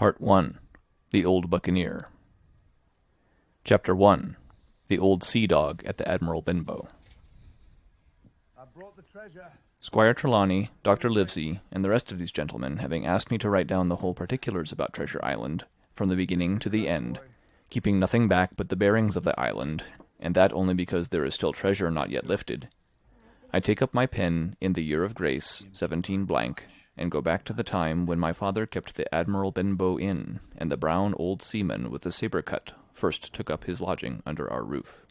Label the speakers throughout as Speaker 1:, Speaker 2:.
Speaker 1: Part 1. The Old Buccaneer. Chapter 1. The Old Sea Dog at the Admiral Benbow.
Speaker 2: I brought the treasure.
Speaker 1: Squire Trelawney, Dr. Livesey, and the rest of these gentlemen having asked me to write down the whole particulars about Treasure Island, from the beginning to the end, keeping nothing back but the bearings of the island, and that only because there is still treasure not yet lifted, I take up my pen in the year of grace, 17 blank, and go back to the time when my father kept the Admiral Benbow Inn, and the brown old seaman with the sabre cut first took up his lodging under our roof.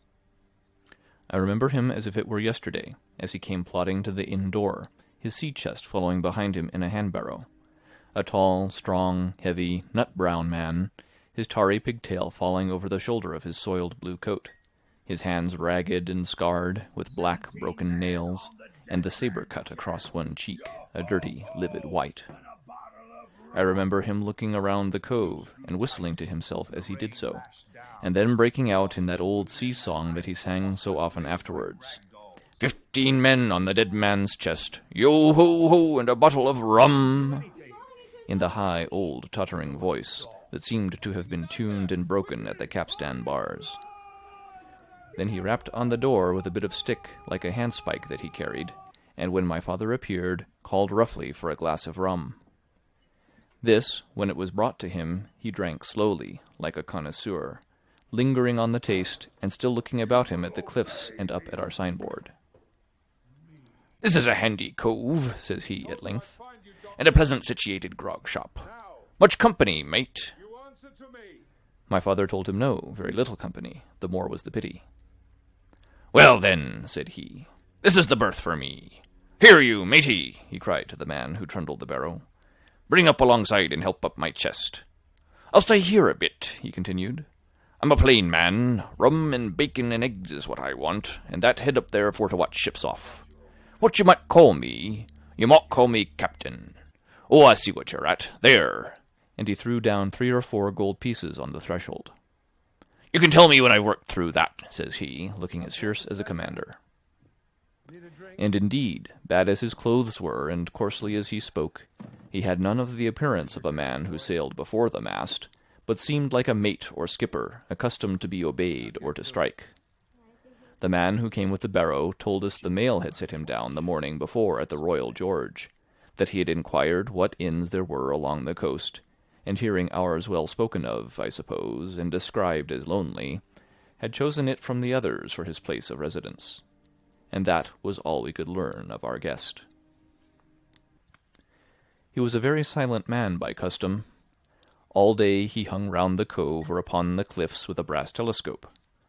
Speaker 1: I remember him as if it were yesterday, as he came plodding to the inn door, his sea-chest following behind him in a hand-barrow. A tall, strong, heavy, nut-brown man, his tarry pigtail falling over the shoulder of his soiled blue coat, his hands ragged and scarred, with black broken nails, and the sabre cut across one cheek, a dirty, livid white. I remember him looking around the cove, and whistling to himself as he did so, and then breaking out in that old sea-song that he sang so often afterwards. 15 men on the dead man's chest, yo-ho-ho, and a bottle of rum, in the high, old, tottering voice that seemed to have been tuned and broken at the capstan bars. Then he rapped on the door with a bit of stick like a handspike that he carried, and when my father appeared, called roughly for a glass of rum. This, when it was brought to him, he drank slowly, like a connoisseur, lingering on the taste, and still looking about him at the cliffs and up at our signboard. "This is a handy cove," says he at length, "and a pleasant-situated grog-shop. Much company, mate?" My father told him no, very little company, the more was the pity. "Well, then," said he, "this is the berth for me. Here, you, matey," he cried to the man who trundled the barrow. "Bring up alongside and help up my chest. I'll stay here a bit," he continued. "I'm a plain man. Rum and bacon and eggs is what I want, and that head up there for to watch ships off. What you might call me? You might call me captain. Oh, I see what you're at. There." And he threw down 3 or 4 gold pieces on the threshold. "You can tell me when I've worked through that," says he, looking as fierce as a commander. And indeed, bad as his clothes were, and coarsely as he spoke, he had none of the appearance of a man who sailed before the mast, but seemed like a mate or skipper, accustomed to be obeyed or to strike. The man who came with the barrow told us the mail had set him down the morning before at the Royal George, that he had inquired what inns there were along the coast, and hearing ours well spoken of, I suppose, and described as lonely, had chosen it from the others for his place of residence. And that was all we could learn of our guest. He was a very silent man by custom. All day he hung round the cove or upon the cliffs with a brass telescope.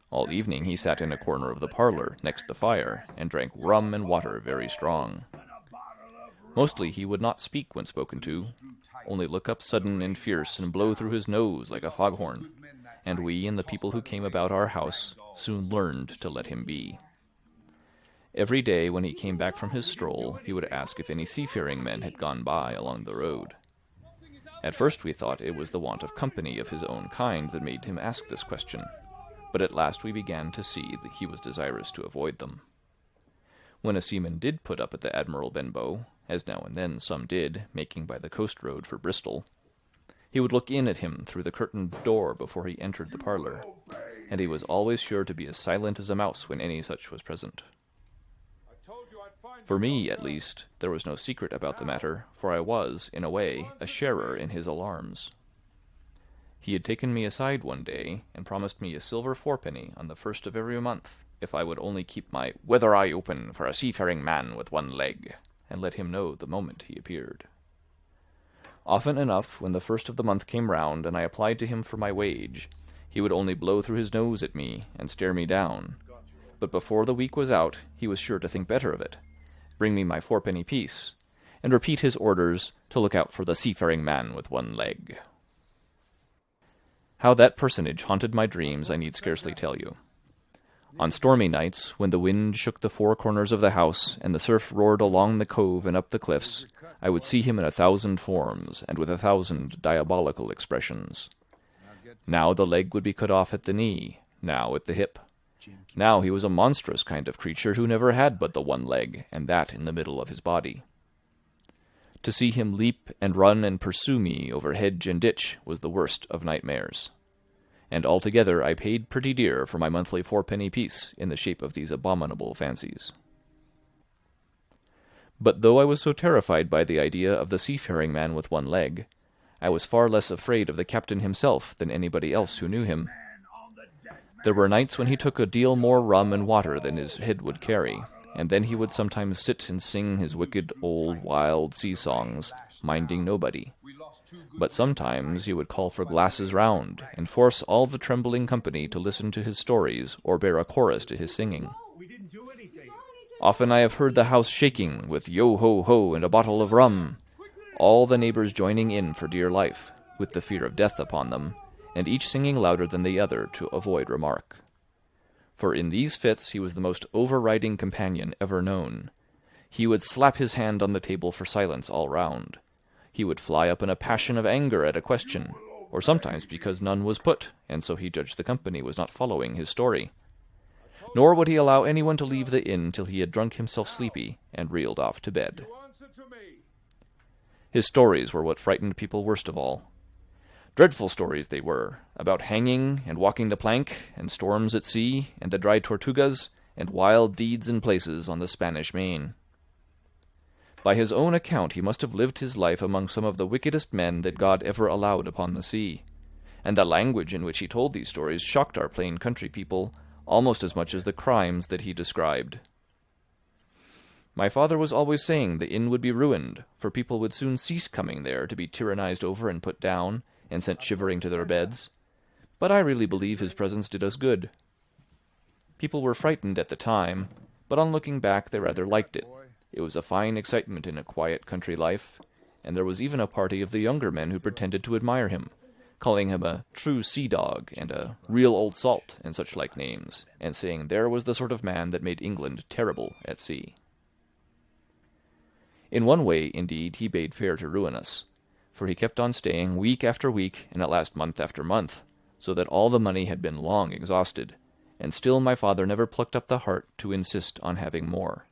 Speaker 1: All evening he sat in a corner of the parlour, next the fire, and drank rum and water very strong. Mostly he would not speak when spoken to, only look up sudden and fierce and blow through his nose like a foghorn, and we and the people who came about our house soon learned to let him be. Every day when he came back from his stroll, he would ask if any seafaring men had gone by along the road. At first we thought it was the want of company of his own kind that made him ask this question, but at last we began to see that he was desirous to avoid them. When a seaman did put up at the Admiral Benbow, as now and then some did, making by the coast road for Bristol, he would look in at him through the curtained door before he entered the parlour, and he was always sure to be as silent as a mouse when any such was present. For me, at least, there was no secret about the matter, for I was, in a way, a sharer in his alarms. He had taken me aside one day, and promised me a silver 4penny on the 1st of every month, if I would only keep my weather eye open for a seafaring man with one leg, and let him know the moment he appeared. Often enough, when the 1st of the month came round, and I applied to him for my wage, he would only blow through his nose at me, and stare me down. But before the week was out, he was sure to think better of it, bring me my 4penny piece, and repeat his orders to look out for the seafaring man with one leg. How that personage haunted my dreams I need scarcely tell you. On stormy nights, when the wind shook the 4 corners of the house, and the surf roared along the cove and up the cliffs, I would see him in 1,000 forms, and with 1,000 diabolical expressions. Now the leg would be cut off at the knee, now at the hip. Now he was a monstrous kind of creature who never had but the one leg, and that in the middle of his body. To see him leap and run and pursue me over hedge and ditch was the worst of nightmares. And altogether I paid pretty dear for my monthly fourpenny piece in the shape of these abominable fancies. But though I was so terrified by the idea of the seafaring man with one leg, I was far less afraid of the captain himself than anybody else who knew him. There were nights when he took a deal more rum and water than his head would carry, and then he would sometimes sit and sing his wicked old wild sea-songs, minding nobody. But sometimes he would call for glasses round, and force all the trembling company to listen to his stories or bear a chorus to his singing. Often I have heard the house shaking with yo-ho-ho and a bottle of rum, all the neighbors joining in for dear life, with the fear of death upon them, and each singing louder than the other to avoid remark. For in these fits he was the most overriding companion ever known. He would slap his hand on the table for silence all round. He would fly up in a passion of anger at a question, or sometimes because none was put, and so he judged the company was not following his story. Nor would he allow anyone to leave the inn till he had drunk himself sleepy and reeled off to bed. His stories were what frightened people worst of all. Dreadful stories they were, about hanging and walking the plank, and storms at sea, and the dry Tortugas, and wild deeds in places on the Spanish Main. By his own account he must have lived his life among some of the wickedest men that God ever allowed upon the sea, and the language in which he told these stories shocked our plain country people almost as much as the crimes that he described. My father was always saying the inn would be ruined, for people would soon cease coming there to be tyrannized over and put down, and sent shivering to their beds, but I really believe his presence did us good. People were frightened at the time, but on looking back they rather liked it. It was a fine excitement in a quiet country life, and there was even a party of the younger men who pretended to admire him, calling him a true sea-dog and a real old salt and such like names, and saying there was the sort of man that made England terrible at sea. In one way, indeed, he bade fair to ruin us, for he kept on staying week after week, and at last month after month, so that all the money had been long exhausted, and still my father never plucked up the heart to insist on having more.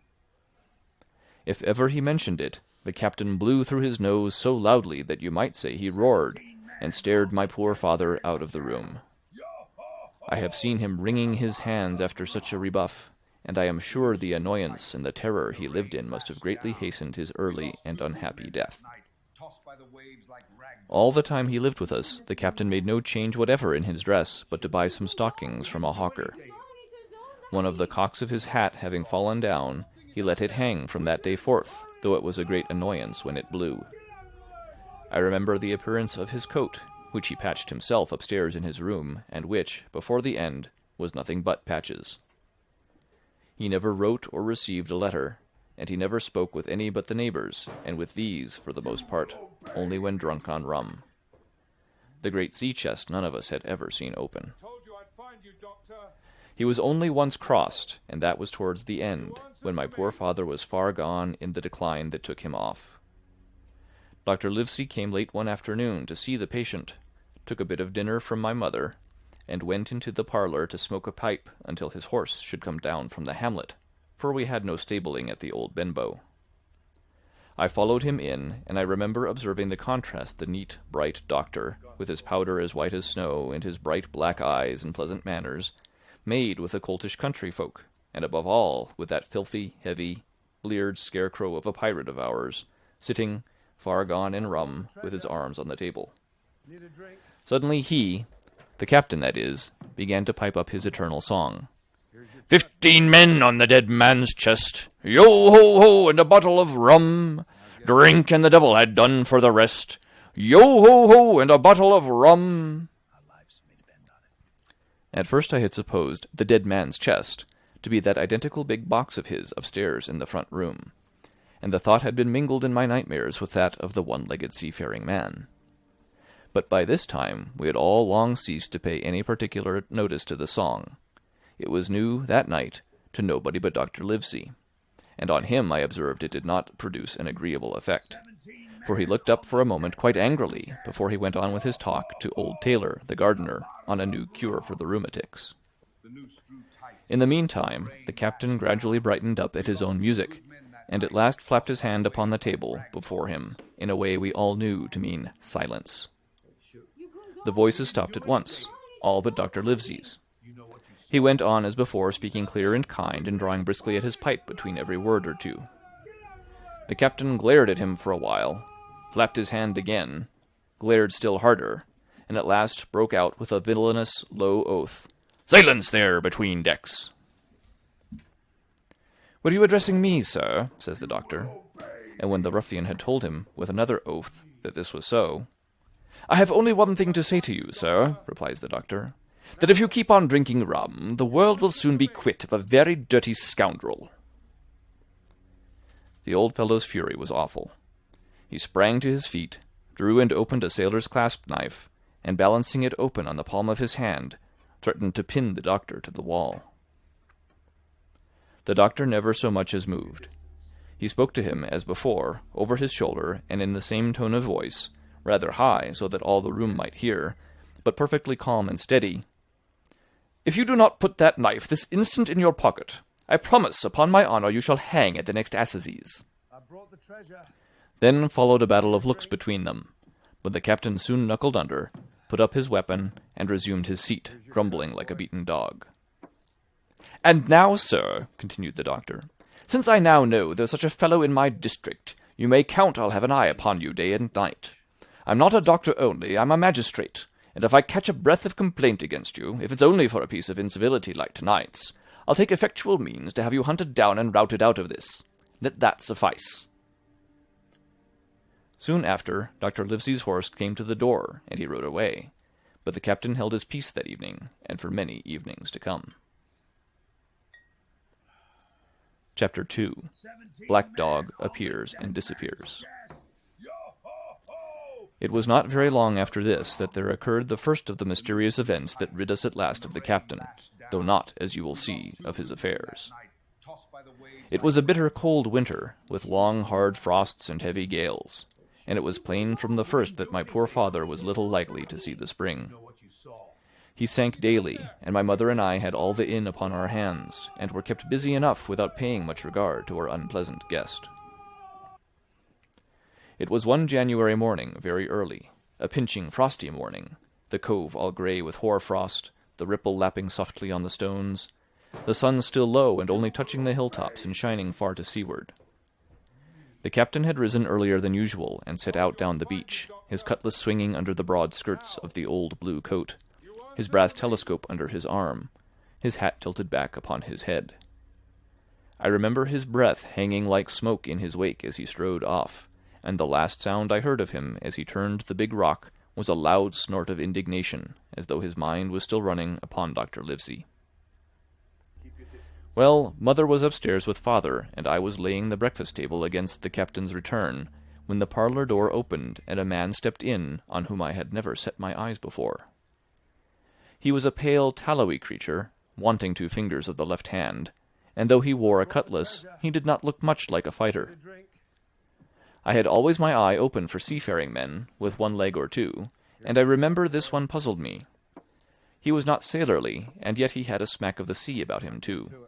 Speaker 1: If ever he mentioned it, the captain blew through his nose so loudly that you might say he roared, and stared my poor father out of the room. I have seen him wringing his hands after such a rebuff, and I am sure the annoyance and the terror he lived in must have greatly hastened his early and unhappy death. All the time he lived with us, the captain made no change whatever in his dress, but to buy some stockings from a hawker. One of the cocks of his hat having fallen down, he let it hang from that day forth, though it was a great annoyance when it blew. I remember the appearance of his coat, which he patched himself upstairs in his room, and which, before the end, was nothing but patches. He never wrote or received a letter, and he never spoke with any but the neighbors, and with these, for the most part, only when drunk on rum. The great sea-chest none of us had ever seen open. He was only once crossed, and that was towards the end, when my poor father was far gone in the decline that took him off. Dr. Livesey came late one afternoon to see the patient, took a bit of dinner from my mother, and went into the parlour to smoke a pipe until his horse should come down from the hamlet, for we had no stabling at the old Benbow. I followed him in, and I remember observing the contrast the neat, bright doctor, with his powder as white as snow, and his bright black eyes and pleasant manners, made with the coltish country folk, and above all with that filthy, heavy, bleared scarecrow of a pirate of ours, sitting, far gone in rum, with his arms on the table. Suddenly he, the captain that is, began to pipe up his eternal song. 15 men on the dead man's chest, yo-ho-ho, and a bottle of rum. Drink and the devil had done for the rest, yo-ho-ho, and a bottle of rum. At first I had supposed the dead man's chest to be that identical big box of his upstairs in the front room, and the thought had been mingled in my nightmares with that of the one-legged seafaring man. But by this time we had all long ceased to pay any particular notice to the song. It was new that night to nobody but Dr. Livesey, and on him I observed it did not produce an agreeable effect, for he looked up for a moment quite angrily before he went on with his talk to old Taylor, the gardener, on a new cure for the rheumatics. In the meantime, the captain gradually brightened up at his own music, and at last flapped his hand upon the table before him in a way we all knew to mean silence. The voices stopped at once, all but Dr. Livesey's. He went on as before, speaking clear and kind, and drawing briskly at his pipe between every word or two. The captain glared at him for a while, flapped his hand again, glared still harder, and at last broke out with a villainous low oath. "Silence there between decks!" "Were you addressing me, sir?" says the doctor. And when the ruffian had told him, with another oath, that this was so, "I have only one thing to say to you, sir," replies the doctor, "that if you keep on drinking rum, the world will soon be quit of a very dirty scoundrel." The old fellow's fury was awful. He sprang to his feet, drew and opened a sailor's clasp knife, and balancing it open on the palm of his hand, threatened to pin the doctor to the wall. The doctor never so much as moved. He spoke to him as before, over his shoulder, and in the same tone of voice, rather high so that all the room might hear, but perfectly calm and steady. "If you do not put that knife this instant in your pocket, I promise upon my honor you shall hang at the next assizes."
Speaker 2: I brought the treasure.
Speaker 1: Then followed a battle of looks between them, but the captain soon knuckled under, put up his weapon, and resumed his seat, grumbling like a beaten dog. "And now, sir," continued the doctor, "since I now know there's such a fellow in my district, you may count I'll have an eye upon you day and night. I'm not a doctor only, I'm a magistrate, and if I catch a breath of complaint against you, if it's only for a piece of incivility like tonight's, I'll take effectual means to have you hunted down and routed out of this. Let that suffice." Soon after, Dr. Livesey's horse came to the door, and he rode away, but the captain held his peace that evening, and for many evenings to come. Chapter 2. Black Dog appears and disappears. It was not very long after this that there occurred the first of the mysterious events that rid us at last of the captain, though not, as you will see, of his affairs. It was a bitter cold winter, with long hard frosts and heavy gales, and it was plain from the first that my poor father was little likely to see the spring. He sank daily, and my mother and I had all the inn upon our hands, and were kept busy enough without paying much regard to our unpleasant guest. It was one January morning, very early, a pinching, frosty morning, the cove all grey with hoar-frost, the ripple lapping softly on the stones, the sun still low and only touching the hilltops and shining far to seaward. The captain had risen earlier than usual and set out down the beach, his cutlass swinging under the broad skirts of the old blue coat, his brass telescope under his arm, his hat tilted back upon his head. I remember his breath hanging like smoke in his wake as he strode off, and the last sound I heard of him as he turned the big rock was a loud snort of indignation, as though his mind was still running upon Dr. Livesey. Well, mother was upstairs with father, and I was laying the breakfast table against the captain's return, when the parlour door opened, and a man stepped in on whom I had never set my eyes before. He was a pale, tallowy creature, wanting 2 fingers of the left hand, and though he wore a cutlass, he did not look much like a fighter. I had always my eye open for seafaring men, with 1 leg or 2, and I remember this one puzzled me. He was not sailorly, and yet he had a smack of the sea about him, too.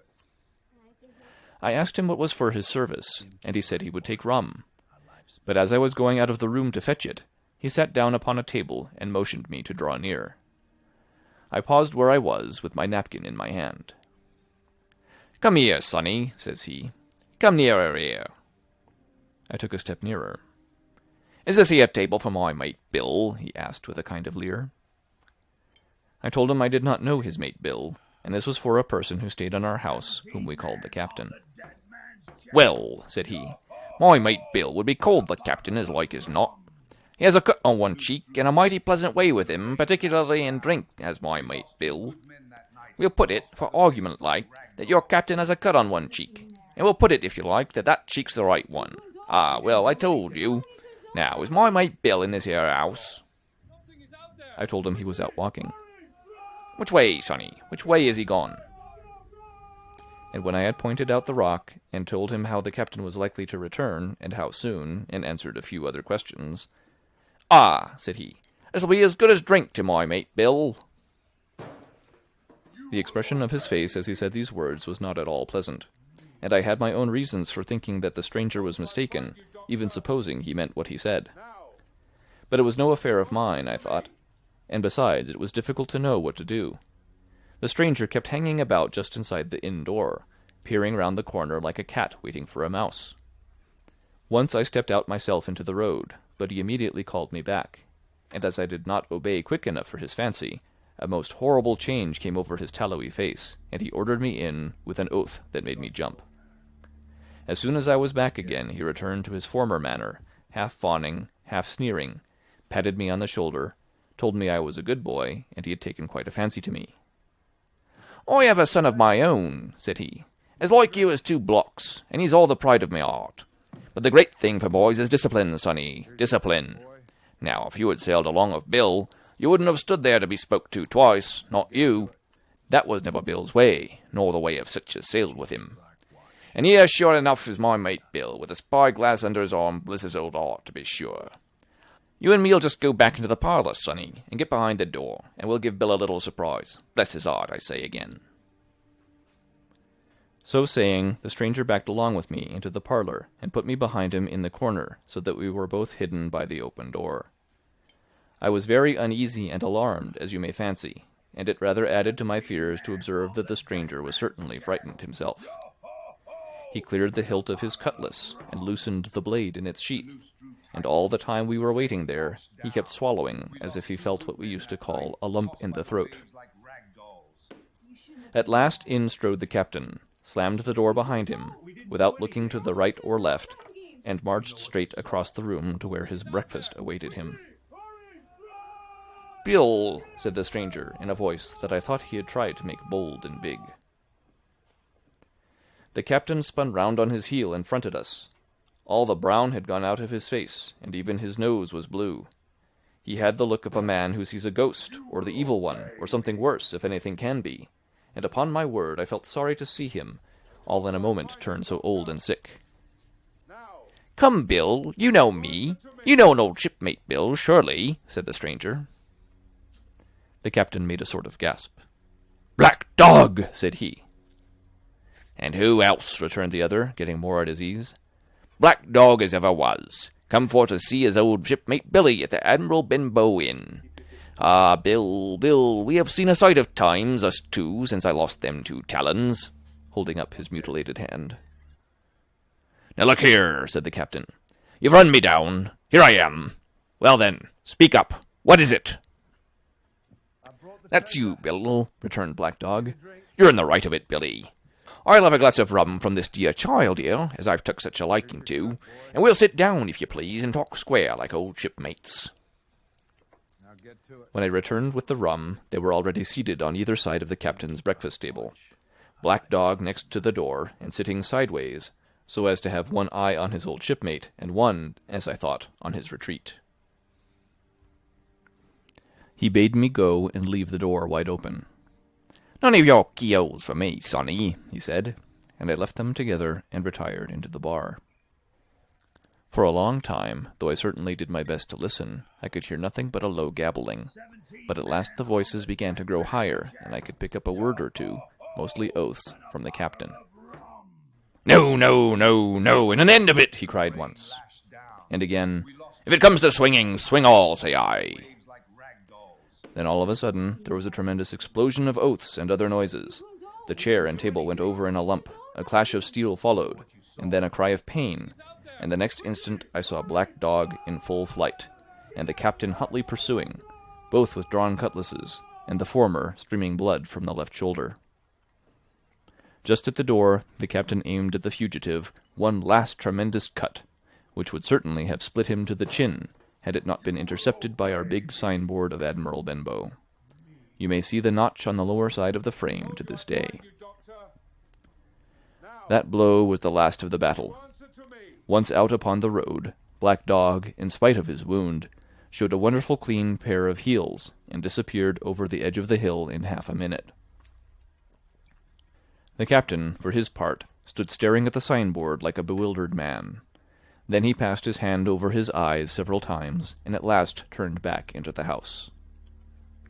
Speaker 1: I asked him what was for his service, and he said he would take rum. But as I was going out of the room to fetch it, he sat down upon a table and motioned me to draw near. I paused where I was, with my napkin in my hand. "Come here, sonny," says he. "Come nearer here." I took a step nearer. "Is this here table for my mate Bill?" he asked with a kind of leer. I told him I did not know his mate Bill, and this was for a person who stayed on our house, whom we called the captain. "Well," said he, "my mate Bill would be called the captain as like as not. He has a cut on one cheek, and a mighty pleasant way with him, particularly in drink, has my mate Bill. We'll put it, for argument like, that your captain has a cut on one cheek, and we'll put it, if you like, that that cheek's the right one. Ah, well, I told you. Now, is my mate Bill in this here house?" I told him he was out walking. "Which way, sonny? Which way is he gone?" And when I had pointed out the rock, and told him how the captain was likely to return, and how soon, and answered a few other questions, "Ah," said he, "this'll be as good as drink to my mate Bill." The expression of his face as he said these words was not at all pleasant. and I had my own reasons for thinking that the stranger was mistaken, even supposing he meant what he said. But it was no affair of mine, I thought, and besides, it was difficult to know what to do. The stranger kept hanging about just inside the inn door, peering round the corner like a cat waiting for a mouse. Once I stepped out myself into the road, but he immediately called me back, and as I did not obey quick enough for his fancy, a most horrible change came over his tallowy face, and he ordered me in with an oath that made me jump. As soon as I was back again, he returned to his former manner, half fawning, half sneering, patted me on the shoulder, told me I was a good boy, and he had taken quite a fancy to me. "I have a son of my own," said he, "as like you as 2 blocks, and he's all the pride of my heart. But the great thing for boys is discipline, sonny, discipline. Now, if you had sailed along of Bill, you wouldn't have stood there to be spoke to twice, not you. That was never Bill's way, nor the way of such as sailed with him. And here, sure enough, is my mate Bill, with a spy-glass under his arm, bless his old heart, to be sure. You and me'll just go back into the parlour, sonny, and get behind the door, and we'll give Bill a little surprise. Bless his heart, I say again." So saying, the stranger backed along with me into the parlour, and put me behind him in the corner, so that we were both hidden by the open door. I was very uneasy and alarmed, as you may fancy, and it rather added to my fears to observe that the stranger was certainly frightened himself. He cleared the hilt of his cutlass, and loosened the blade in its sheath, and all the time we were waiting there, he kept swallowing, as if he felt what we used to call a lump in the throat. At last in strode the captain, slammed the door behind him, without looking to the right or left, and marched straight across the room to where his breakfast awaited him. "Bill," said the stranger, in a voice that I thought he had tried to make bold and big. The captain spun round on his heel and fronted us. All the brown had gone out of his face, and even his nose was blue. He had the look of a man who sees a ghost, or the evil one, or something worse, if anything can be, and upon my word I felt sorry to see him, all in a moment turned so old and sick. "Come, Bill, you know me. You know an old shipmate, Bill, surely," said the stranger. The captain made a sort of gasp. "Black dog!" said he. "And who else?" returned the other, getting more at his ease. "Black dog as ever was. Come for to see his old shipmate Billy at the Admiral Benbow Inn. Ah, Bill, we have seen a sight of times, us 2, since I lost them 2 talons," holding up his mutilated hand. "Now look here," said the captain. "You've run me down. Here I am. Well then, speak up. What is it?" "That's you, Bill," returned Black Dog. "You're in the right of it, Billy. I'll have a glass of rum from this dear child here, as I've took such a liking to, and we'll sit down, if you please, and talk square like old shipmates." When I returned with the rum, they were already seated on either side of the captain's breakfast table, Black Dog next to the door, and sitting sideways, so as to have one eye on his old shipmate, and one, as I thought, on his retreat. He bade me go and leave the door wide open. "None of your keels for me, sonny," he said, and I left them together and retired into the bar. For a long time, though I certainly did my best to listen, I could hear nothing but a low gabbling, but at last the voices began to grow higher, and I could pick up a word or two, mostly oaths, from the captain. "No, no, no, no, and an end of it," he cried once. And again, "If it comes to swinging, swing all, say I." Then all of a sudden, there was a tremendous explosion of oaths and other noises. The chair and table went over in a lump, a clash of steel followed, and then a cry of pain, and the next instant I saw Black Dog in full flight, and the captain hotly pursuing, both with drawn cutlasses, and the former streaming blood from the left shoulder. Just at the door, the captain aimed at the fugitive one last tremendous cut, which would certainly have split him to the chin, had it not been intercepted by our big signboard of Admiral Benbow. You may see the notch on the lower side of the frame to this day. That blow was the last of the battle. Once out upon the road, Black Dog, in spite of his wound, showed a wonderful clean pair of heels, and disappeared over the edge of the hill in half a minute. The captain, for his part, stood staring at the signboard like a bewildered man. Then he passed his hand over his eyes several times, and at last turned back into the house.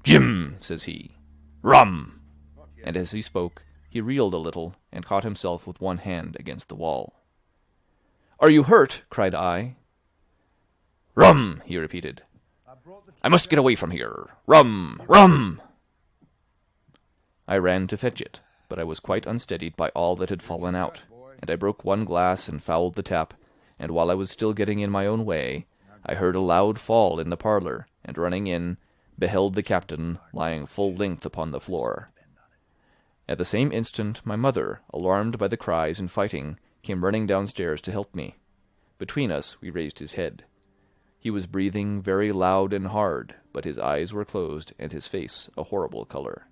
Speaker 1: "Jim," says he, "rum!" And as he spoke, he reeled a little and caught himself with one hand against the wall. "Are you hurt?" cried I. "Rum!" he repeated. "I must get away from here. Rum! Rum!" I ran to fetch it, but I was quite unsteadied by all that had fallen out, and I broke one glass and fouled the tap, and while I was still getting in my own way, I heard a loud fall in the parlour, and running in, beheld the captain lying full length upon the floor. At the same instant my mother, alarmed by the cries and fighting, came running downstairs to help me. Between us we raised his head. He was breathing very loud and hard, but his eyes were closed and his face a horrible colour.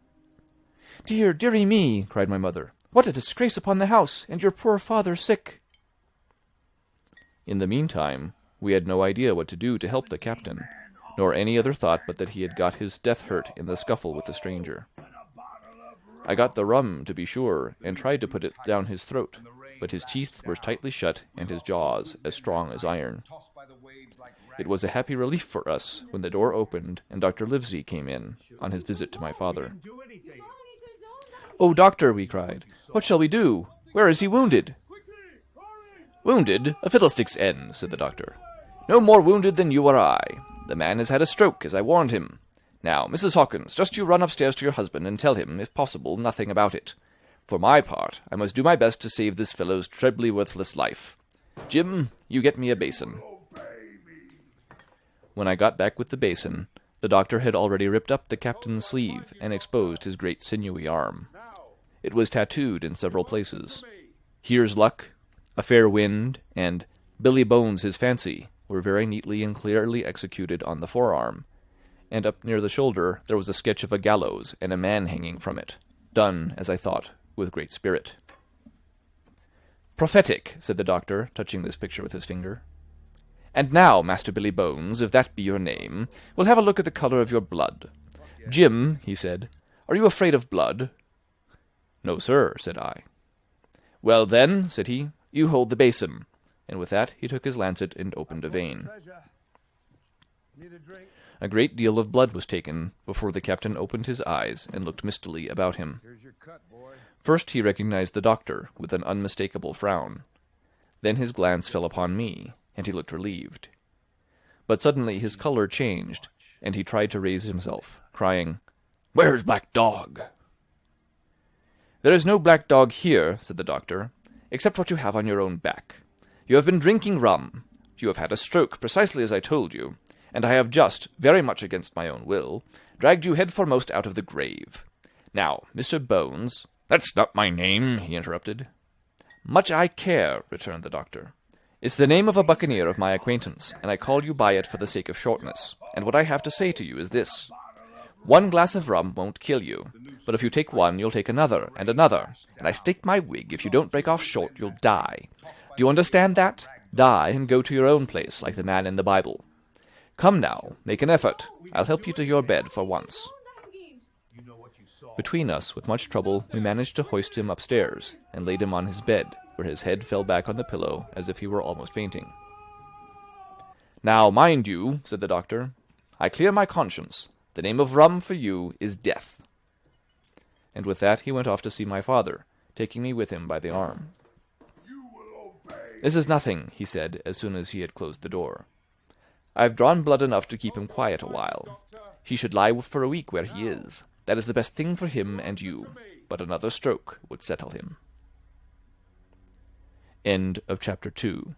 Speaker 1: "Dear, dearie me!" cried my mother. "What a disgrace upon the house, and your poor father sick!" In the meantime, we had no idea what to do to help the captain, nor any other thought but that he had got his death hurt in the scuffle with the stranger. I got the rum, to be sure, and tried to put it down his throat, but his teeth were tightly shut and his jaws as strong as iron. It was a happy relief for us when the door opened and Dr. Livesey came in, on his visit to my father. "Oh, doctor," we cried, "what shall we do? Where is he wounded?" "Wounded? A fiddlestick's end," said the doctor. "No more wounded than you or I. The man has had a stroke, as I warned him. Now, Mrs. Hawkins, just you run upstairs to your husband and tell him, if possible, nothing about it. For my part, I must do my best to save this fellow's trebly worthless life. Jim, you get me a basin." When I got back with the basin, the doctor had already ripped up the captain's sleeve and exposed his great sinewy arm. It was tattooed in several places. "Here's luck," "A fair wind," and "Billy Bones his fancy" were very neatly and clearly executed on the forearm, and up near the shoulder there was a sketch of a gallows and a man hanging from it, done, as I thought, with great spirit. "Prophetic," said the doctor, touching this picture with his finger. "And now, Master Billy Bones, if that be your name, we'll have a look at the colour of your blood. Jim," he said, "are you afraid of blood?" "No, sir," said I. "Well, then," said he, "you hold the basin." And with that he took his lancet and opened a vein. A great deal of blood was taken before the captain opened his eyes and looked mistily about him. First he recognized the doctor with an unmistakable frown. Then his glance fell upon me, and he looked relieved. But suddenly his colour changed, and he tried to raise himself, crying, "Where's Black Dog?" "There is no black dog here," said the doctor, "except what you have on your own back. You have been drinking rum. You have had a stroke, precisely as I told you, and I have just, very much against my own will, dragged you head foremost out of the grave. Now, Mr. Bones—" "That's not my name," he interrupted. "Much I care," returned the doctor. "It's the name of a buccaneer of my acquaintance, and I call you by it for the sake of shortness. And what I have to say to you is this. One glass of rum won't kill you, but if you take one, you'll take another, and another, and I stake my wig, if you don't break off short, you'll die. Do you understand that? Die and go to your own place, like the man in the Bible. Come now, make an effort. I'll help you to your bed for once." Between us, with much trouble, we managed to hoist him upstairs, and laid him on his bed, where his head fell back on the pillow as if he were almost fainting. "Now, mind you," said the doctor, "I clear my conscience. The name of rum for you is death." And with that he went off to see my father, taking me with him by the arm. "This is nothing," he said, as soon as he had closed the door. "I've drawn blood enough to keep him quiet a while. He should lie for a week where he is. That is the best thing for him and you, but another stroke would settle him." End of Chapter 2.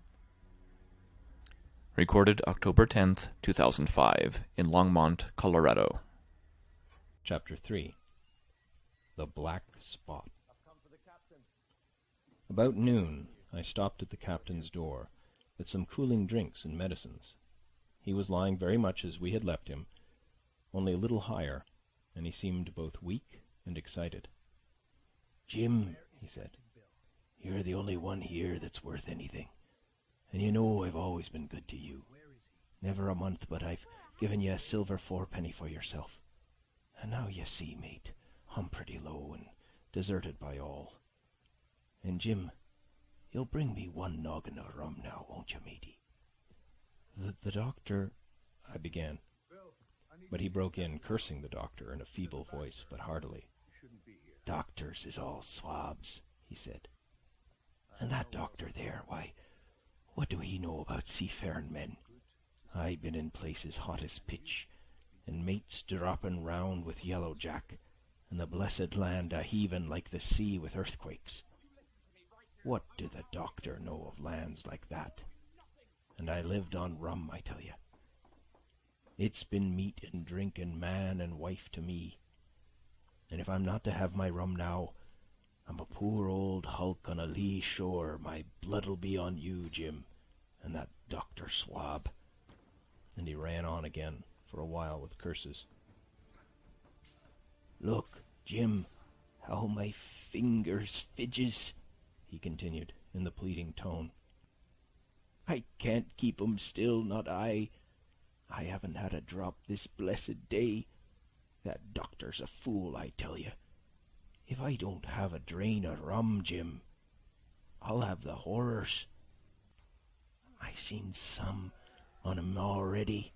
Speaker 1: Recorded October 10th, 2005, in Longmont, Colorado.
Speaker 3: Chapter 3. The Black Spot. About noon, I stopped at the captain's door, with some cooling drinks and medicines. He was lying very much as we had left him, only a little higher, and he seemed both weak and excited. "Jim," he said, "you're the only one here that's worth anything. And you know I've always been good to you. Never a month but I've given you a silver fourpenny for yourself. And now you see, mate, I'm pretty low and deserted by all. And Jim, you'll bring me one noggin of rum now, won't you, matey?" The doctor—" I began. But he broke in, cursing the doctor in a feeble voice, but heartily. Doctors is all swabs," he said. "And that doctor there, why, what do he know about seafaring men? I been in places hot as pitch, and mates dropping round with yellow jack, and the blessed land a-heaving like the sea with earthquakes. What do the doctor know of lands like that? And I lived on rum, I tell you. It's been meat and drink and man and wife to me. And if I'm not to have my rum now, I'm a poor old hulk on a lee shore. My blood'll be on you, Jim, and that doctor swab." And he ran on again for a while with curses. "Look, Jim, how my fingers fidges," he continued in the pleading tone. "I can't keep 'em still, not I. I haven't had a drop this blessed day. That doctor's a fool, I tell you. If I don't have a drain of rum, Jim, I'll have the horrors. I seen some on 'em already.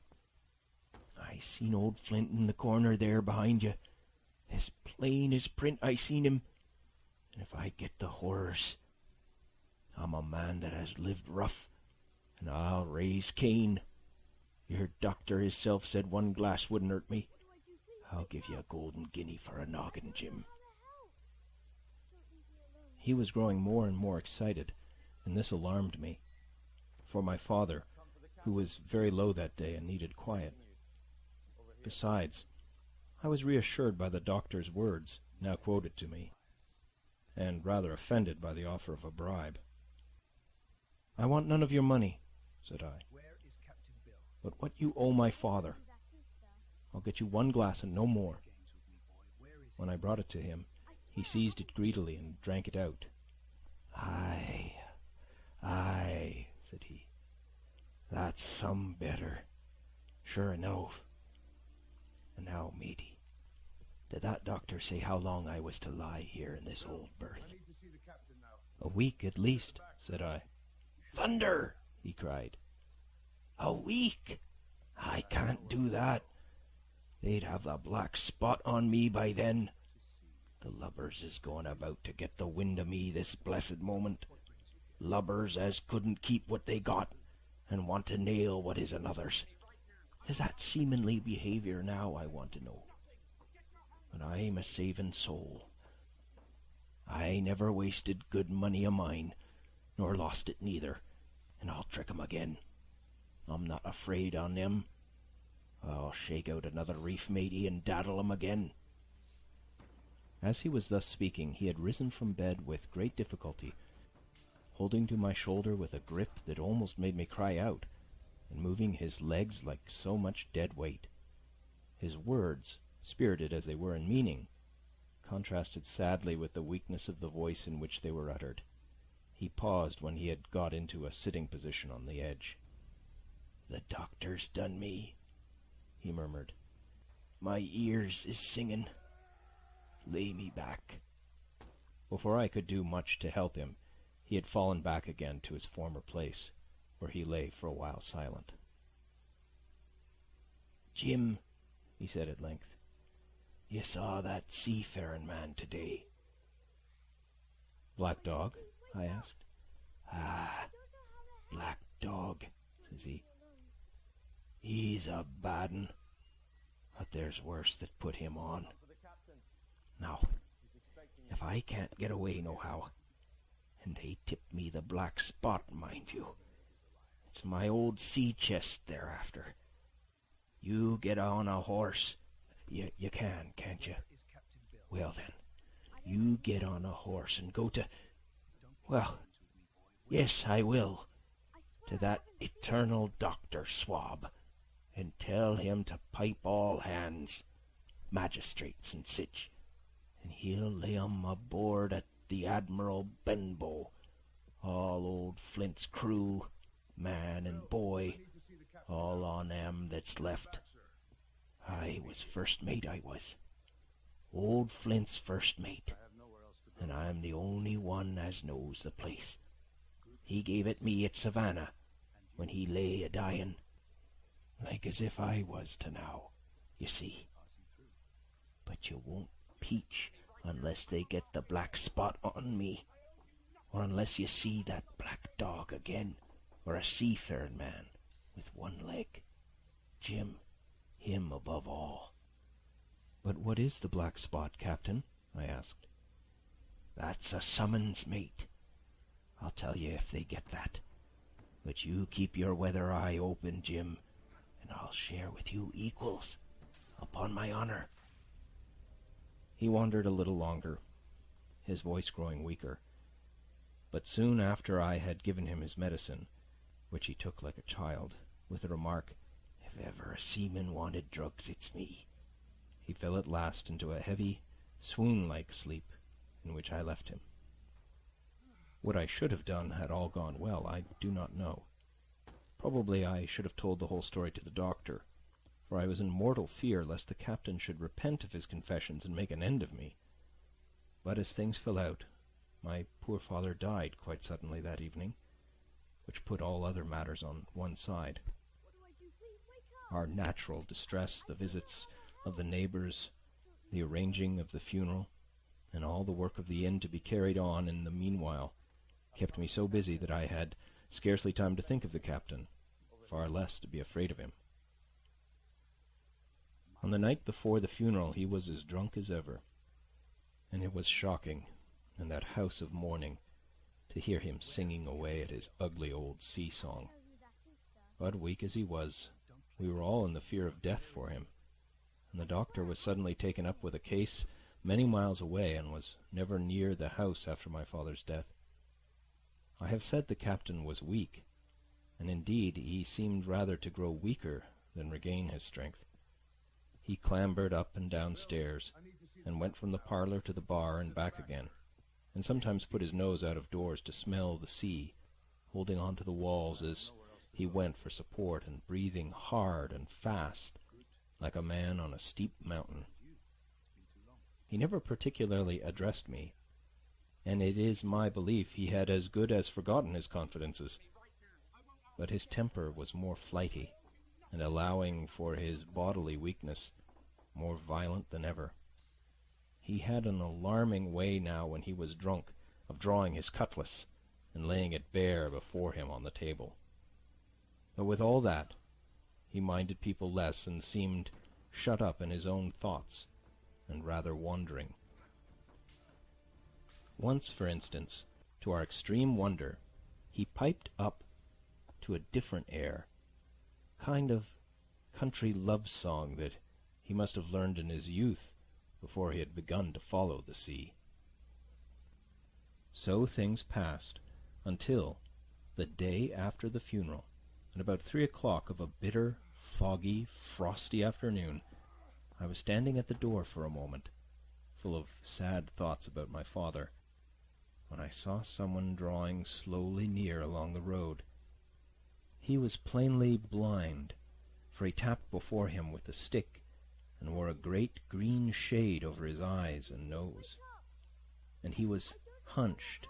Speaker 3: I seen old Flint in the corner there behind you. As plain as print I seen him. And if I get the horrors, I'm a man that has lived rough, and I'll raise Cain. Your doctor hisself said one glass wouldn't hurt me. I'll give you a golden guinea for a noggin, Jim." He was growing more and more excited, and this alarmed me, for my father, who was very low that day and needed quiet. Besides, I was reassured by the doctor's words, now quoted to me, and rather offended by the offer of a bribe. "I want none of your money," said I, "but what you owe my father. I'll get you one glass and no more." When I brought it to him, he seized it greedily and drank it out. Aye, said he, "that's some better, sure enough. And now, matey, did that doctor say how long I was to lie here in this old berth?" "A week at least," said I. "Thunder!" he cried. "A week? I can't do that. They'd have the black spot on me by then. The lubbers is going about to get the wind of me this blessed moment. Lubbers as couldn't keep what they got, and want to nail what is another's. Is that seamanly behaviour now, I want to know? But I'm a saving soul. I never wasted good money o' mine, nor lost it neither, and I'll trick 'em again. I'm not afraid on them. I'll shake out another reef, matey, and daddle 'em again." As he was thus speaking, he had risen from bed with great difficulty, holding to my shoulder with a grip that almost made me cry out, and moving his legs like so much dead weight. His words, spirited as they were in meaning, contrasted sadly with the weakness of the voice in which they were uttered. He paused when he had got into a sitting position on the edge. "The doctor's done me," he murmured. "My ears is singing. Lay me back." Before I could do much to help him, he had fallen back again to his former place, where he lay for a while silent. "Jim," he said at length, "you saw that seafaring man today?" "Black Dog?" I asked. "Ah, Black Dog," says he. "He's a bad 'un, but there's worse that put him on. Now, if I can't get away nohow, and they tip me the black spot, mind you, it's my old sea chest they're after. You get on a horse. You can, can't you? Well then, you get on a horse and go to... Well, yes, I will. To that eternal doctor swab, and tell him to pipe all hands, magistrates and sich, and he'll lay 'em aboard at the Admiral Benbow, all old Flint's crew, man and boy, all on 'em that's left. I was first mate, I was. Old Flint's first mate, and I'm the only one as knows the place. He gave it me at Savannah, when he lay a-dying, like as if I was to now, you see. But you won't peach unless they get the black spot on me, or unless you see that black dog again, or a seafaring man with one leg. Jim, him above all." "But what is the black spot, Captain?" I asked. "That's a summons, mate. I'll tell you if they get that. But you keep your weather eye open, Jim, and I'll share with you equals, upon my honor." He wandered a little longer, his voice growing weaker. But soon after I had given him his medicine, which he took like a child, with the remark, "If ever a seaman wanted drugs, it's me," he fell at last into a heavy, swoon-like sleep, in which I left him. What I should have done had all gone well, I do not know. Probably I should have told the whole story to the doctor, for I was in mortal fear lest the captain should repent of his confessions and make an end of me. But as things fell out, my poor father died quite suddenly that evening, which put all other matters on one side. Our natural distress, the visits of the neighbours, the arranging of the funeral, and all the work of the inn to be carried on in the meanwhile, kept me so busy that I had scarcely time to think of the captain, far less to be afraid of him. On the night before the funeral he was as drunk as ever, and it was shocking, in that house of mourning, to hear him singing away at his ugly old sea-song. But weak as he was, we were all in the fear of death for him, and the doctor was suddenly taken up with a case many miles away and was never near the house after my father's death. I have said the captain was weak, and indeed he seemed rather to grow weaker than regain his strength. He clambered up and down stairs, and went from the parlour to the bar and back again, and sometimes put his nose out of doors to smell the sea, holding on to the walls as he went for support, and breathing hard and fast, like a man on a steep mountain. He never particularly addressed me, and it is my belief he had as good as forgotten his confidences. But his temper was more flighty, and allowing for his bodily weakness, more violent than ever. He had an alarming way now when he was drunk of drawing his cutlass and laying it bare before him on the table. But with all that, he minded people less and seemed shut up in his own thoughts and rather wandering. Once, for instance, to our extreme wonder, he piped up to a different air, kind of country love song that he must have learned in his youth before he had begun to follow the sea. So things passed until the day after the funeral, at about 3 o'clock of a bitter, foggy, frosty afternoon, I was standing at the door for a moment, full of sad thoughts about my father, when I saw someone drawing slowly near along the road. He was plainly blind, for he tapped before him with a stick, and wore a great green shade over his eyes and nose, and he was hunched,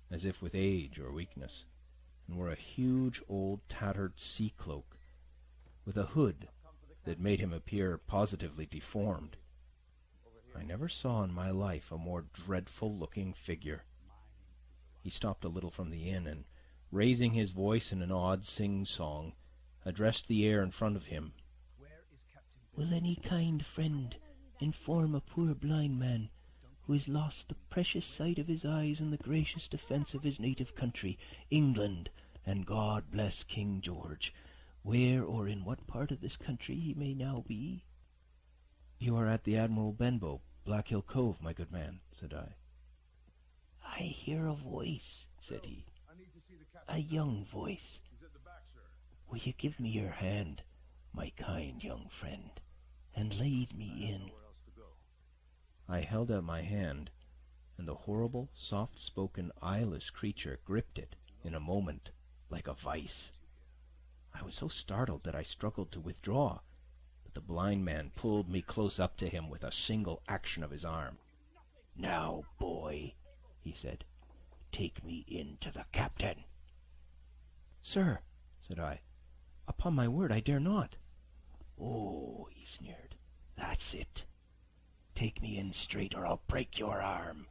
Speaker 3: as if with age or weakness, and wore a huge old tattered sea-cloak, with a hood that made him appear positively deformed. I never saw in my life a more dreadful-looking figure. He stopped a little from the inn, and, raising his voice in an odd sing-song, addressed the air in front of him. "Will any kind friend inform a poor blind man who has lost the precious sight of his eyes in the gracious defence of his native country, England, and God bless King George, where or in what part of this country he may now be?" "You are at the Admiral Benbow, Black Hill Cove, my good man," said I. "I hear a voice," said he, "a young voice. Will you give me your hand, my kind young friend, and lead me in?" I held out my hand, and the horrible, soft-spoken, eyeless creature gripped it in a moment like a vice. I was so startled that I struggled to withdraw, but the blind man pulled me close up to him with a single action of his arm. "Now, boy," he said, "take me in to the captain." "Sir," said I, "upon my word I dare not." "Oh," he sneered, "that's it. "Take me in straight, or I'll break your arm."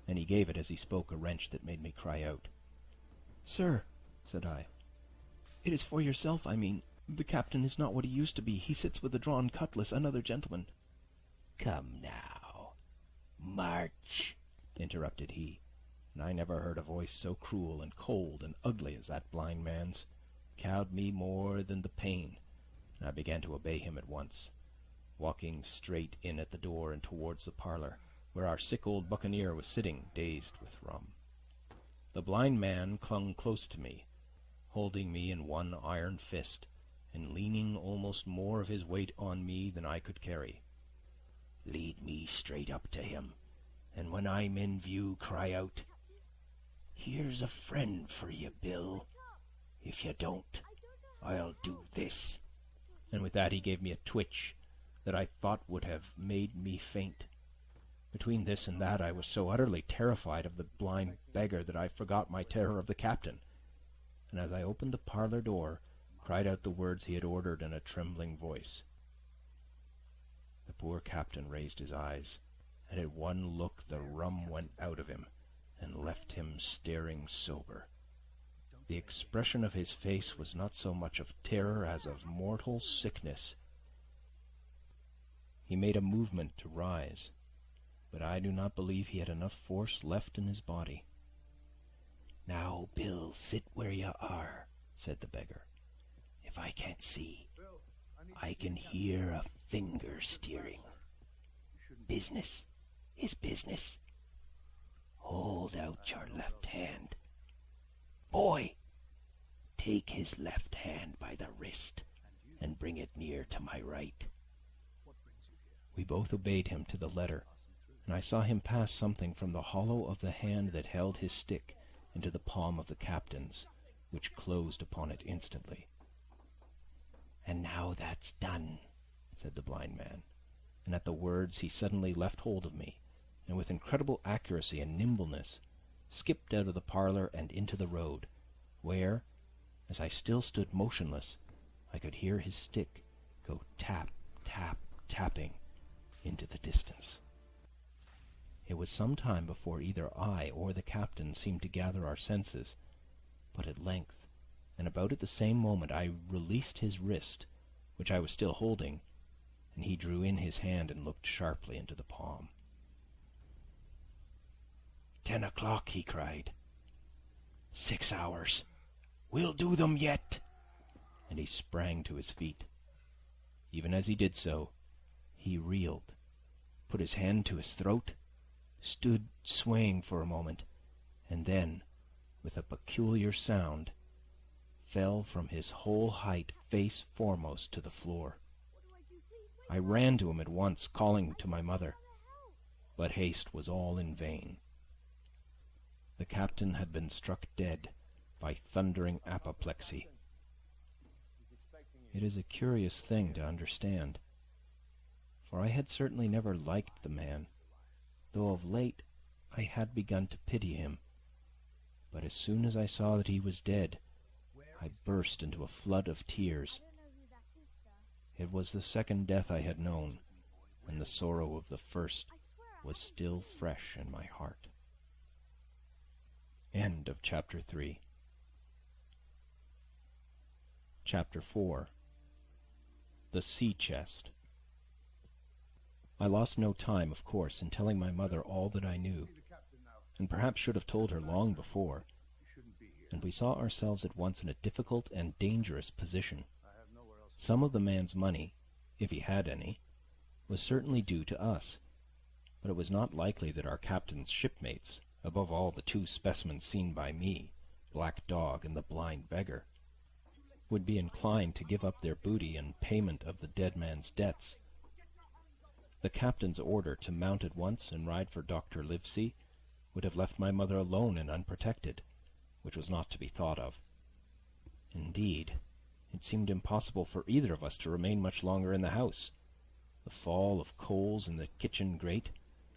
Speaker 3: And he gave it as he spoke a wrench that made me cry out. "Sir," said I, "it is for yourself, I mean. The captain is not what he used to be. He sits with a drawn cutlass, another gentleman." "Come now, march," interrupted he, and I never heard a voice so cruel and cold and ugly as that blind man's. Cowed me more than the pain, and I began to obey him at once, walking straight in at the door and towards the parlour, where our sick old buccaneer was sitting, dazed with rum. The blind man clung close to me, holding me in one iron fist, and leaning almost more of his weight on me than I could carry. "Lead me straight up to him, and when I'm in view, cry out, 'Here's a friend for you, Bill. If you don't, I'll do this.'" And with that he gave me a twitch that I thought would have made me faint. Between this and that I was so utterly terrified of the blind beggar that I forgot my terror of the captain, and as I opened the parlour door, cried out the words he had ordered in a trembling voice. The poor captain raised his eyes, and at one look the rum went out of him, and left him staring sober. The expression of his face was not so much of terror as of mortal sickness. He made a movement to rise, but I do not believe he had enough force left in his body. "Now, Bill, sit where you are," said the beggar. "If I can't see, I can hear a finger steering. Business is business. Hold out your left hand. Boy, take his left hand by the wrist and bring it near to my right." We both obeyed him to the letter, and I saw him pass something from the hollow of the hand that held his stick into the palm of the captain's, which closed upon it instantly. "And now that's done," said the blind man, and at the words he suddenly left hold of me, and with incredible accuracy and nimbleness skipped out of the parlour and into the road, where, as I still stood motionless, I could hear his stick go tap, tap, tapping into the distance. It was some time before either I or the captain seemed to gather our senses, but at length, and about at the same moment, I released his wrist, which I was still holding, and he drew in his hand and looked sharply into the palm. "10 o'clock," he cried. 6 hours. We'll do them yet." And he sprang to his feet. Even as he did so, he reeled, put his hand to his throat, stood swaying for a moment, and then, with a peculiar sound, fell from his whole height face foremost to the floor. I ran to him at once, calling to my mother, but haste was all in vain. The captain had been struck dead by thundering apoplexy. It is a curious thing to understand, for I had certainly never liked the man, though of late I had begun to pity him. But as soon as I saw that he was dead, I burst into a flood of tears. It was the second death I had known, and the sorrow of the first was still fresh in my heart. End of Chapter 3. Chapter 4. The Sea Chest. I lost no time, of course, in telling my mother all that I knew, and perhaps should have told her long before, and we saw ourselves at once in a difficult and dangerous position. Some of the man's money, if he had any, was certainly due to us, but it was not likely that our captain's shipmates, above all the 2 specimens seen by me, Black Dog and the blind beggar, would be inclined to give up their booty in payment of the dead man's debts. The captain's order to mount at once and ride for Dr. Livesey would have left my mother alone and unprotected, which was not to be thought of. Indeed, it seemed impossible for either of us to remain much longer in the house. The fall of coals in the kitchen grate,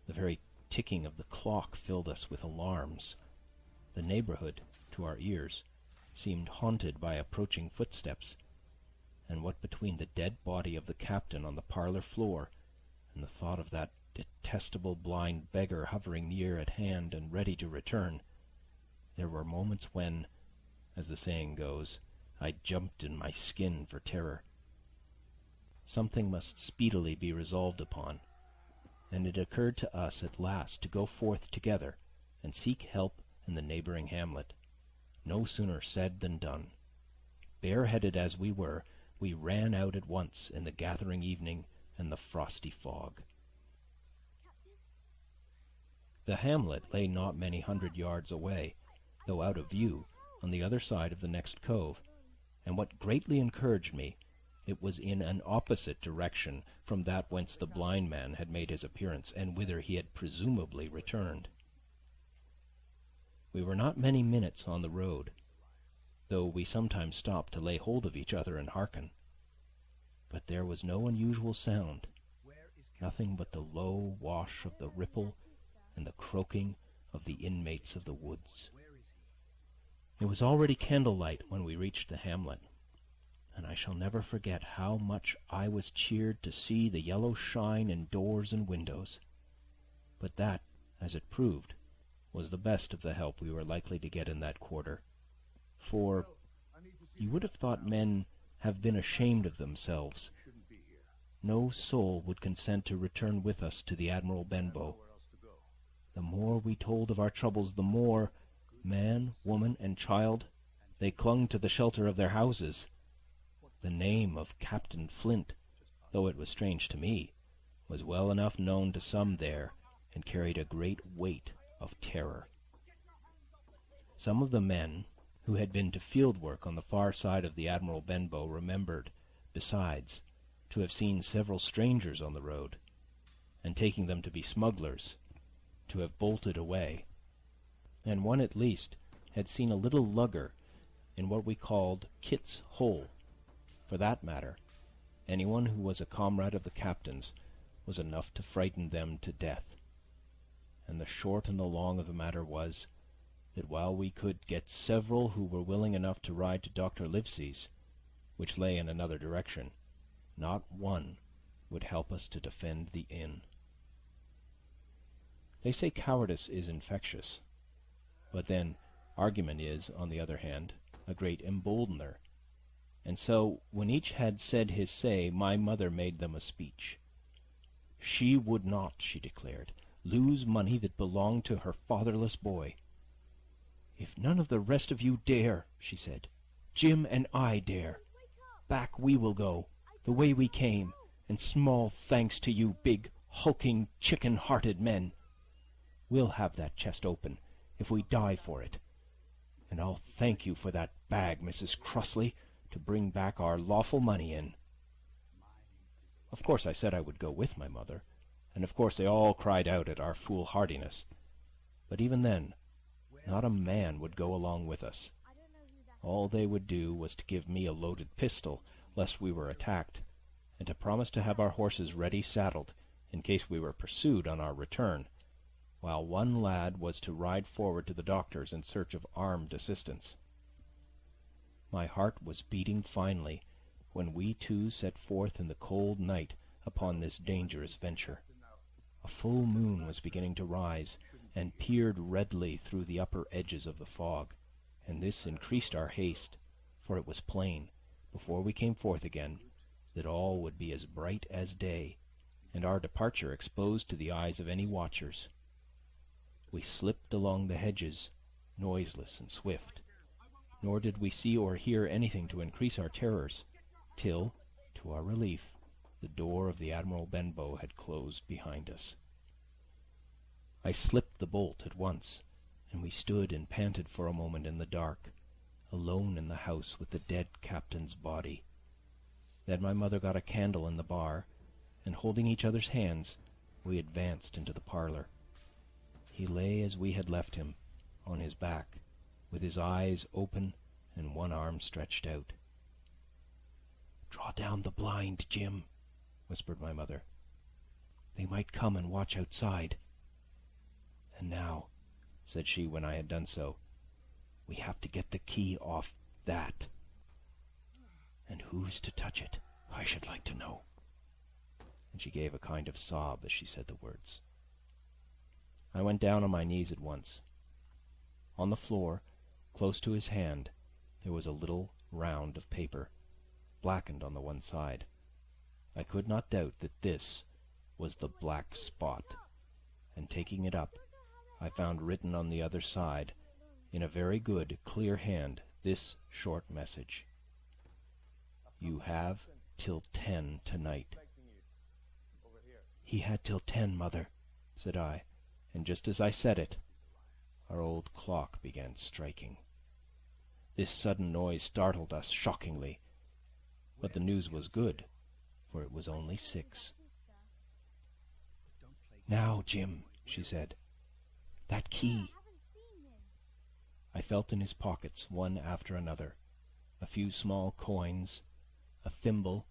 Speaker 3: the very ticking of the clock filled us with alarms. The neighbourhood, to our ears, seemed haunted by approaching footsteps, and what between the dead body of the captain on the parlour floor and the thought of that detestable blind beggar hovering near at hand and ready to return. There were moments when, as the saying goes, I jumped in my skin for terror. Something must speedily be resolved upon, and it occurred to us at last to go forth together and seek help in the neighbouring hamlet. No sooner said than done. Bareheaded as we were, we ran out at once in the gathering evening and the frosty fog. The hamlet lay not many 100 yards away, though out of view, on the other side of the next cove, and what greatly encouraged me, it was in an opposite direction from that whence the blind man had made his appearance, and whither he had presumably returned. We were not many minutes on the road, though we sometimes stopped to lay hold of each other and hearken. But there was no unusual sound, nothing but the low wash of the ripple and the croaking of the inmates of the woods. It was already candlelight when we reached the hamlet, and I shall never forget how much I was cheered to see the yellow shine in doors and windows. But that, as it proved, was the best of the help we were likely to get in that quarter, for you would have thought men have been ashamed of themselves. No soul would consent to return with us to the Admiral Benbow. The more we told of our troubles, the more, man, woman, and child, they clung to the shelter of their houses. The name of Captain Flint, though it was strange to me, was well enough known to some there, and carried a great weight of terror. Some of the men who had been to field work on the far side of the Admiral Benbow remembered, besides, to have seen several strangers on the road, and taking them to be smugglers, to have bolted away, and one at least had seen a little lugger in what we called Kit's Hole. For that matter, anyone who was a comrade of the captain's was enough to frighten them to death. And the short and the long of the matter was, that while we could get several who were willing enough to ride to Dr. Livesey's, which lay in another direction, not one would help us to defend the inn. They say cowardice is infectious, but then argument is, on the other hand, a great emboldener. And so, when each had said his say, my mother made them a speech. She would not, she declared, lose money that belonged to her fatherless boy. "If none of the rest of you dare," she said, "Jim and I dare. Back we will go, the way we came, and small thanks to you big, hulking, chicken-hearted men. We'll have that chest open, if we die for it. And I'll thank you for that bag, Mrs. Crossley, to bring back our lawful money in." Of course I said I would go with my mother, and of course they all cried out at our foolhardiness. But even then, not a man would go along with us. All they would do was to give me a loaded pistol, lest we were attacked, and to promise to have our horses ready saddled, in case we were pursued on our return, while one lad was to ride forward to the doctor's in search of armed assistance. My heart was beating finely when we two set forth in the cold night upon this dangerous venture. A full moon was beginning to rise, and peered redly through the upper edges of the fog, and this increased our haste, for it was plain, before we came forth again, that all would be as bright as day, and our departure exposed to the eyes of any watchers. We slipped along the hedges, noiseless and swift, nor did we see or hear anything to increase our terrors, till, to our relief, the door of the Admiral Benbow had closed behind us. I slipped the bolt at once, and we stood and panted for a moment in the dark, alone in the house with the dead captain's body. Then my mother got a candle in the bar, and holding each other's hands, we advanced into the parlour. He lay as we had left him, on his back, with his eyes open and one arm stretched out. "Draw down the blind, Jim," whispered my mother. "They might come and watch outside. And now," said she when I had done so, "we have to get the key off that. And who's to touch it, I should like to know." and she gave a kind of sob as she said the words. I went down on my knees at once. On the floor, close to his hand, there was a little round of paper, blackened on the one side. I could not doubt that this was the black spot, and taking it up, I found written on the other side, in a very good, clear hand, this short message: "You have till 10 tonight." "He had till 10, Mother," said I, and just as I said it, our old clock began striking. This sudden noise startled us shockingly, but the news was good, for it was only 6. "Now, Jim," she said, "that key." I felt in his pockets, one after another, a few small coins, a thimble,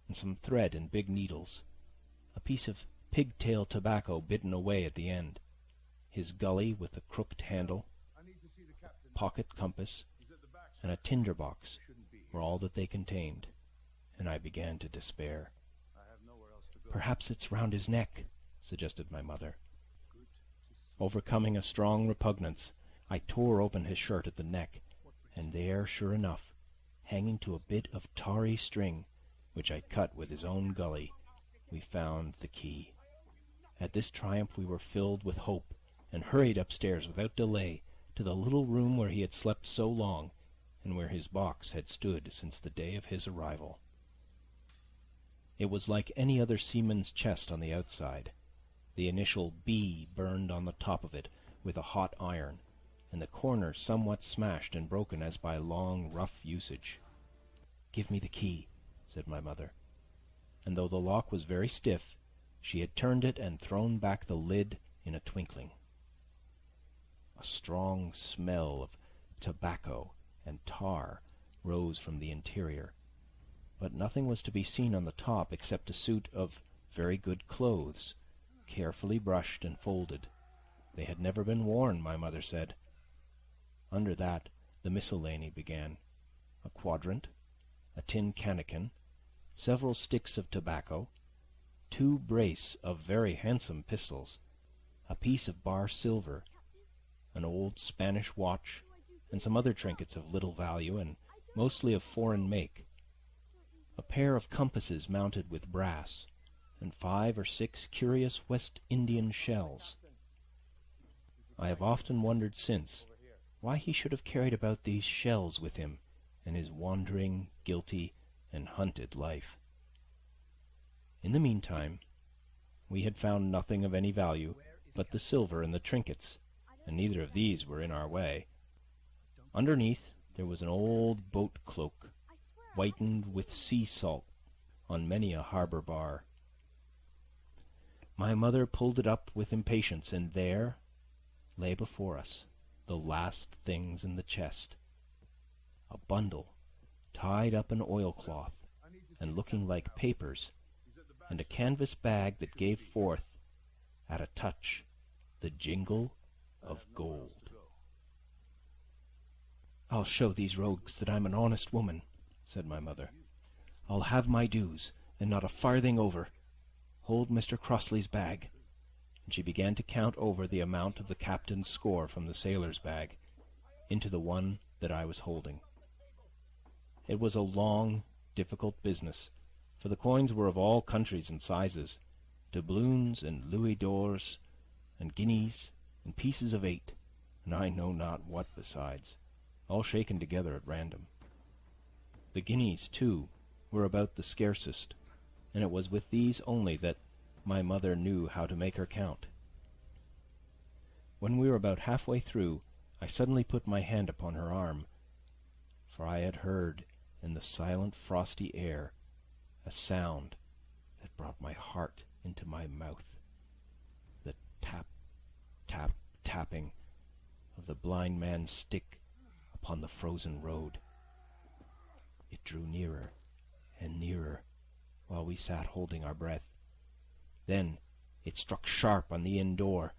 Speaker 3: and some thread and big needles, a piece of pigtail tobacco bitten away at the end, his gully with the crooked handle, a pocket compass, and a tinder box were all that they contained, and I began to despair. "Perhaps it's round his neck," suggested my mother. Overcoming a strong repugnance, I tore open his shirt at the neck, and there, sure enough, hanging to a bit of tarry string, which I cut with his own gully, we found the key. At this triumph we were filled with hope, and hurried upstairs without delay to the little room where he had slept so long, and where his box had stood since the day of his arrival. It was like any other seaman's chest on the outside, the initial B burned on the top of it with a hot iron, and the corner somewhat smashed and broken as by long, rough usage. "Give me the key," said my mother, and though the lock was very stiff, she had turned it and thrown back the lid in a twinkling. A strong smell of tobacco and tar rose from the interior, but nothing was to be seen on the top except a suit of very good clothes, carefully brushed and folded. They had never been worn, my mother said. Under that the miscellany began: a quadrant, a tin cannikin, several sticks of tobacco, 2 brace of very handsome pistols, a piece of bar silver, an old Spanish watch, and some other trinkets of little value and mostly of foreign make, a pair of compasses mounted with brass, and 5 or 6 curious West Indian shells. I have often wondered since why he should have carried about these shells with him in his wandering, guilty, and hunted life. In the meantime, we had found nothing of any value but the silver and the trinkets, and neither of these were in our way. Underneath there was an old boat cloak, whitened with sea salt on many a harbour bar. My mother pulled it up with impatience, and there lay before us the last things in the chest: a bundle tied up in oilcloth and looking like papers, and a canvas bag that gave forth, at a touch, the jingle of gold. "I'll show these rogues that I'm an honest woman," said my mother. "I'll have my dues, and not a farthing over. Hold Mr. Crossley's bag." And she began to count over the amount of the captain's score from the sailor's bag into the one that I was holding. It was a long, difficult business, for the coins were of all countries and sizes, doubloons and louis d'ors, and guineas, and pieces of 8, and I know not what besides, all shaken together at random. The guineas, too, were about the scarcest, and it was with these only that my mother knew how to make her count. When we were about halfway through, I suddenly put my hand upon her arm, for I had heard in the silent frosty air a sound that brought my heart into my mouth, the tap, tap, tapping of the blind man's stick upon the frozen road. It drew nearer and nearer, while we sat holding our breath. Then it struck sharp on the inn door,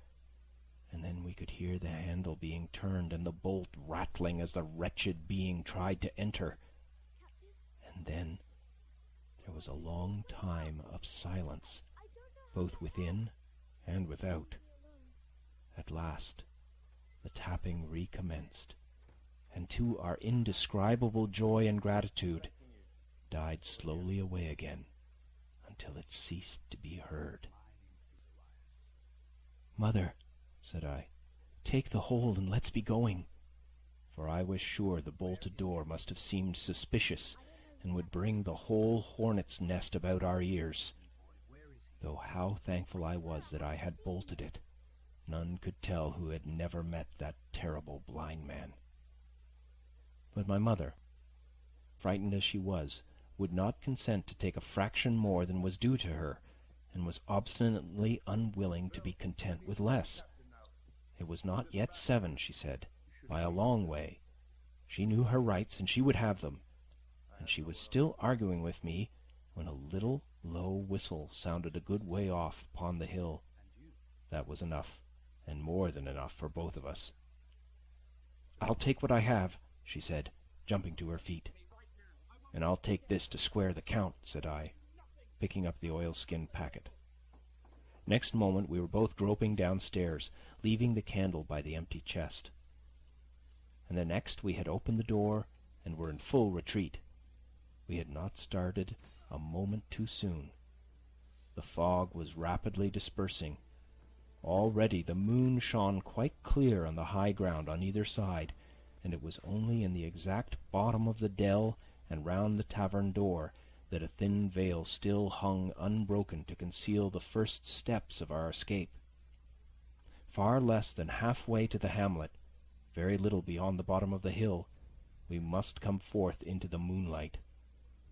Speaker 3: and then we could hear the handle being turned and the bolt rattling as the wretched being tried to enter. And then there was a long time of silence both within and without. At last the tapping recommenced, and to our indescribable joy and gratitude died slowly away again until it ceased to be heard. "Mother," said I, "take the hold and let's be going," for I was sure the bolted door must have seemed suspicious and would bring the whole hornet's nest about our ears. Though how thankful I was that I had bolted it, none could tell who had never met that terrible blind man. But my mother, frightened as she was, would not consent to take a fraction more than was due to her, and was obstinately unwilling to be content with less. It was not yet 7, she said, by a long way. She knew her rights, and she would have them. And she was still arguing with me when a little low whistle sounded a good way off upon the hill. That was enough, and more than enough for both of us. "I'll take what I have," she said, jumping to her feet. "And I'll take this to square the count," said I, picking up the oilskin packet. Next moment we were both groping downstairs, leaving the candle by the empty chest. And the next we had opened the door and were in full retreat. We had not started a moment too soon. The fog was rapidly dispersing. Already the moon shone quite clear on the high ground on either side, and it was only in the exact bottom of the dell and round the tavern door that a thin veil still hung unbroken to conceal the first steps of our escape. Far less than half-way to the hamlet, very little beyond the bottom of the hill, we must come forth into the moonlight.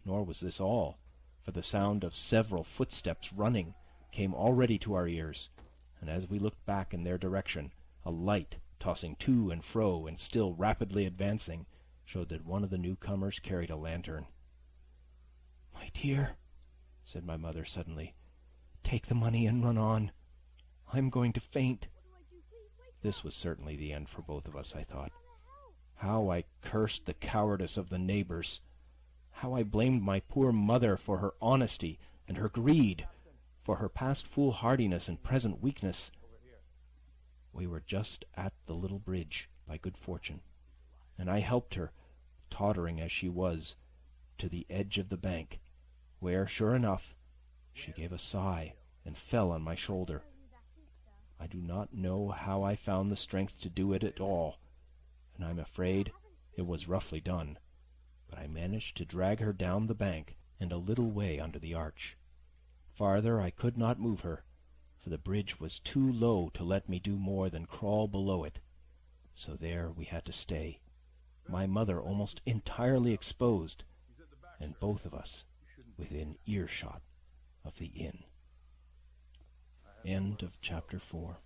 Speaker 3: Nor was this all, for the sound of several footsteps running came already to our ears, and as we looked back in their direction, a light, tossing to and fro and still rapidly advancing, showed that one of the newcomers carried a lantern. "My dear," said my mother suddenly, "take the money and run on. I'm going to faint." This was certainly the end for both of us, I thought. How I cursed the cowardice of the neighbors! How I blamed my poor mother for her honesty and her greed, for her past foolhardiness and present weakness. We were just at the little bridge, by good fortune, and I helped her, tottering as she was, to the edge of the bank, where, sure enough, she gave a sigh and fell on my shoulder. I do not know how I found the strength to do it at all, and I'm afraid it was roughly done, but I managed to drag her down the bank and a little way under the arch. Farther I could not move her, for the bridge was too low to let me do more than crawl below it. So there we had to stay, my mother almost entirely exposed, and both of us within earshot of the inn. End of chapter 4.